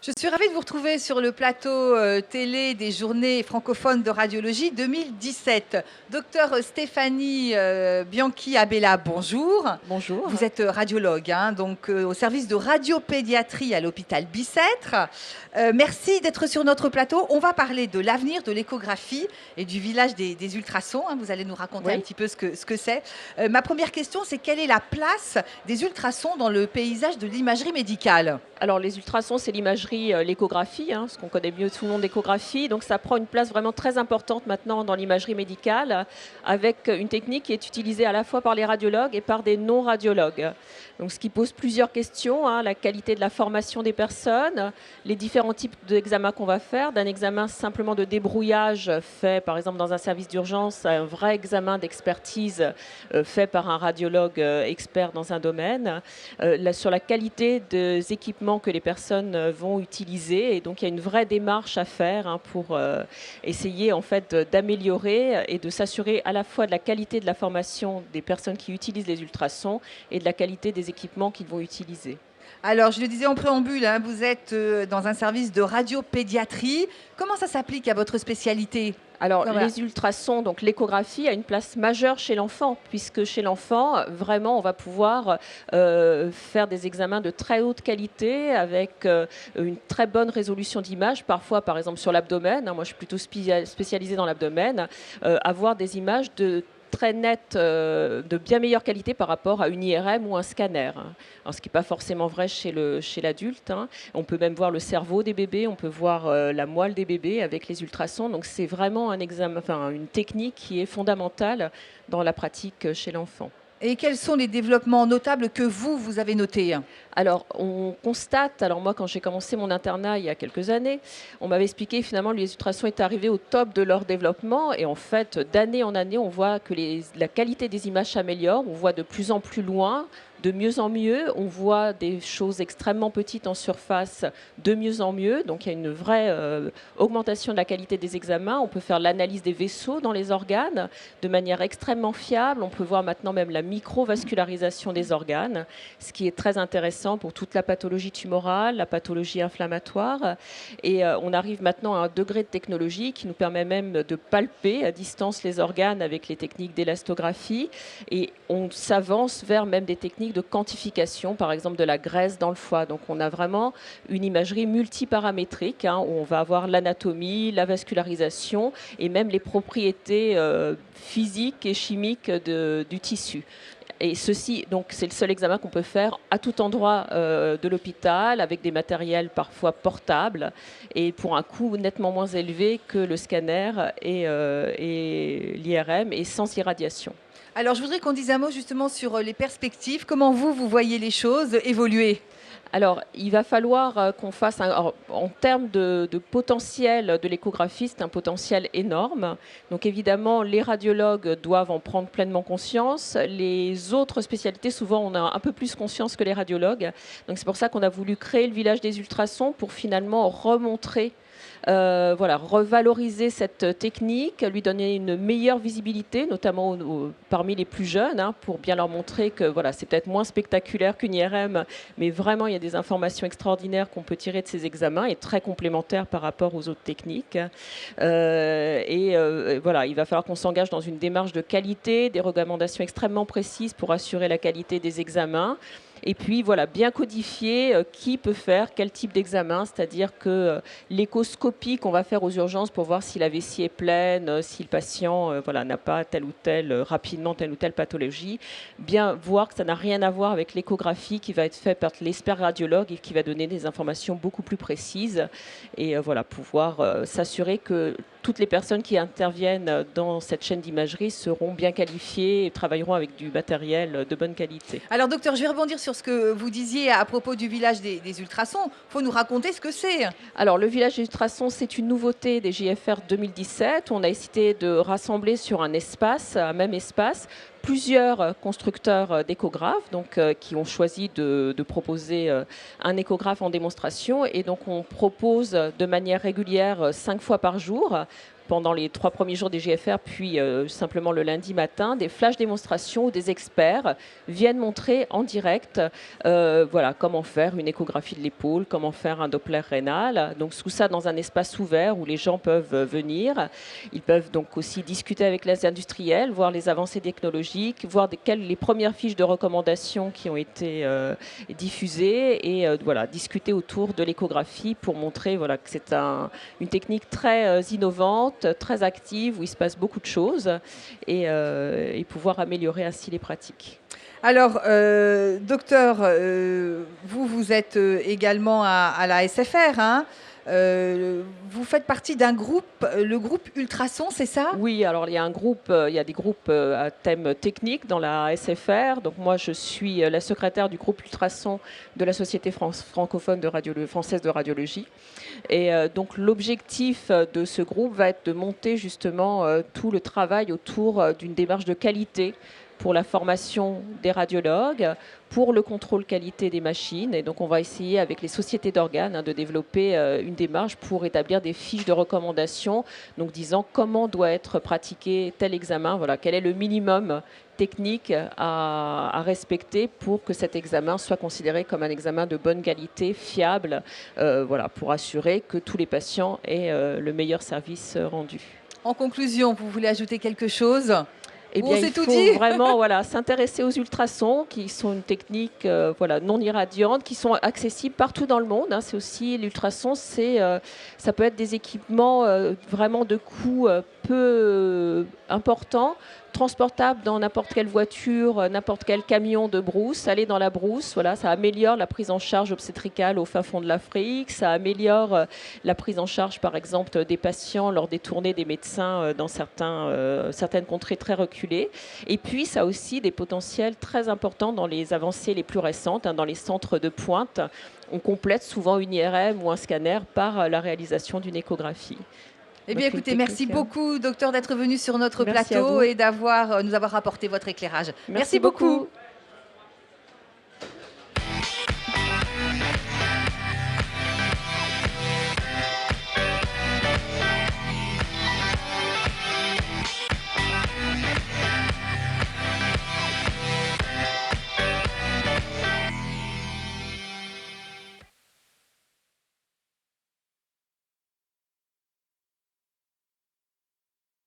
Je suis ravie de vous retrouver sur le plateau télé des journées francophones de radiologie 2017. Docteur Stéphanie Bianchi-Abella, bonjour. Bonjour. Vous êtes radiologue, donc au service de radiopédiatrie à l'hôpital Bicêtre. Merci d'être sur notre plateau. On va parler de l'avenir de l'échographie et du village des ultrasons. Vous allez nous raconter un petit peu ce que c'est. Ma première question, c'est quelle est la place des ultrasons dans le paysage de l'imagerie médicale ? Alors les ultrasons, c'est l'imagerie, l'échographie, ce qu'on connaît mieux sous le nom d'échographie. Donc ça prend une place vraiment très importante maintenant dans l'imagerie médicale, avec une technique qui est utilisée à la fois par les radiologues et par des non-radiologues. Donc ce qui pose plusieurs questions, la qualité de la formation des personnes, les différents types d'examens qu'on va faire, d'un examen simplement de débrouillage fait par exemple dans un service d'urgence, un vrai examen d'expertise fait par un radiologue expert dans un domaine, sur la qualité des équipements que les personnes vont utiliser. Et donc, il y a une vraie démarche à faire pour essayer en fait d'améliorer et de s'assurer à la fois de la qualité de la formation des personnes qui utilisent les ultrasons et de la qualité des équipements qu'ils vont utiliser. Alors, je le disais en préambule, vous êtes dans un service de radiopédiatrie. Comment ça s'applique à votre spécialité ? Alors, les ultrasons, donc l'échographie, a une place majeure chez l'enfant, puisque chez l'enfant, vraiment, on va pouvoir faire des examens de très haute qualité avec une très bonne résolution d'image. Parfois, par exemple, sur l'abdomen, moi je suis plutôt spécialisée dans l'abdomen, avoir des images de très nettes, de bien meilleure qualité par rapport à une IRM ou un scanner. Alors, ce qui n'est pas forcément vrai chez l'adulte. On peut même voir le cerveau des bébés, on peut voir la moelle des bébés avec les ultrasons. Donc c'est vraiment une technique qui est fondamentale dans la pratique chez l'enfant. Et quels sont les développements notables que vous avez notés ? Alors, on constate, moi quand j'ai commencé mon internat il y a quelques années, on m'avait expliqué finalement que les ultrasons étaient arrivés au top de leur développement et en fait, d'année en année, on voit que la qualité des images s'améliore, on voit de plus en plus loin, de mieux en mieux, on voit des choses extrêmement petites en surface de mieux en mieux, donc il y a une vraie augmentation de la qualité des examens, on peut faire l'analyse des vaisseaux dans les organes de manière extrêmement fiable, on peut voir maintenant même la microvascularisation des organes, ce qui est très intéressant pour toute la pathologie tumorale, la pathologie inflammatoire. Et on arrive maintenant à un degré de technologie qui nous permet même de palper à distance les organes avec les techniques d'élastographie. Et on s'avance vers même des techniques de quantification, par exemple de la graisse dans le foie. Donc on a vraiment une imagerie multiparamétrique, où on va avoir l'anatomie, la vascularisation et même les propriétés physiques et chimiques du tissu. Et ceci, donc, c'est le seul examen qu'on peut faire à tout endroit de l'hôpital, avec des matériels parfois portables, et pour un coût nettement moins élevé que le scanner et l'IRM, et sans irradiation. Alors, je voudrais qu'on dise un mot justement sur les perspectives. Comment vous voyez les choses évoluer ? Alors, il va falloir qu'on fasse, en termes de potentiel de l'échographie, c'est un potentiel énorme. Donc évidemment, les radiologues doivent en prendre pleinement conscience. Les autres spécialités, souvent, on a un peu plus conscience que les radiologues. Donc c'est pour ça qu'on a voulu créer le village des ultrasons pour finalement remontrer, revaloriser cette technique, lui donner une meilleure visibilité, notamment parmi les plus jeunes, pour bien leur montrer que c'est peut-être moins spectaculaire qu'une IRM, mais vraiment il y a des informations extraordinaires qu'on peut tirer de ces examens et très complémentaires par rapport aux autres techniques. Il va falloir qu'on s'engage dans une démarche de qualité, des recommandations extrêmement précises pour assurer la qualité des examens. Et puis, bien codifier qui peut faire quel type d'examen, c'est-à-dire que l'échoscopie qu'on va faire aux urgences pour voir si la vessie est pleine, si le patient n'a pas rapidement telle ou telle pathologie, bien voir que ça n'a rien à voir avec l'échographie qui va être faite par l'expert radiologue et qui va donner des informations beaucoup plus précises et pouvoir s'assurer que toutes les personnes qui interviennent dans cette chaîne d'imagerie seront bien qualifiées et travailleront avec du matériel de bonne qualité. Alors, docteur, je vais rebondir sur ce que vous disiez à propos du village des ultrasons. Il faut nous raconter ce que c'est. Alors, le village des ultrasons, c'est une nouveauté des JFR 2017. On a essayé de rassembler sur un même espace, plusieurs constructeurs d'échographes qui ont choisi de proposer un échographe en démonstration. Et donc, on propose de manière régulière 5 fois par jour pendant les 3 premiers jours des GFR, puis simplement le lundi matin, des flash démonstrations où des experts viennent montrer en direct voilà, comment faire une échographie de l'épaule, comment faire un Doppler rénal. Donc tout ça dans un espace ouvert où les gens peuvent venir. Ils peuvent donc aussi discuter avec les industriels, voir les avancées technologiques, voir les premières fiches de recommandations qui ont été diffusées et voilà, discuter autour de l'échographie pour montrer voilà, que c'est une technique très innovante, très active, où il se passe beaucoup de choses et pouvoir améliorer ainsi les pratiques. Alors, docteur, vous êtes également à la SFR, hein. Vous faites partie d'un groupe, le groupe Ultrason, c'est ça? Oui, alors il y a des groupes à thème technique dans la SFR. Donc moi, je suis la secrétaire du groupe Ultrason de la Société francophone française de radiologie. Et donc l'objectif de ce groupe va être de monter justement tout le travail autour d'une démarche de qualité pour la formation des radiologues, pour le contrôle qualité des machines. Et donc, on va essayer avec les sociétés d'organes de développer une démarche pour établir des fiches de recommandation, donc disant comment doit être pratiqué tel examen, voilà, quel est le minimum technique à respecter pour que cet examen soit considéré comme un examen de bonne qualité, fiable, voilà, pour assurer que tous les patients aient le meilleur service rendu. En conclusion, vous voulez ajouter quelque chose? Eh bien, il faut vraiment voilà, s'intéresser aux ultrasons, qui sont une technique voilà, non irradiante, qui sont accessibles partout dans le monde. Hein. C'est aussi l'ultrason, ça peut être des équipements vraiment de coût peu important, transportable dans n'importe quelle voiture, n'importe quel camion de brousse, aller dans la brousse, voilà, ça améliore la prise en charge obstétricale au fin fond de l'Afrique, ça améliore la prise en charge par exemple des patients lors des tournées des médecins dans certaines contrées très reculées. Et puis ça a aussi des potentiels très importants dans les avancées les plus récentes, hein, dans les centres de pointe. On complète souvent une IRM ou un scanner par la réalisation d'une échographie. Eh bien, écoutez, merci beaucoup, docteur, d'être venu sur notre plateau et nous avoir apporté votre éclairage. Merci beaucoup.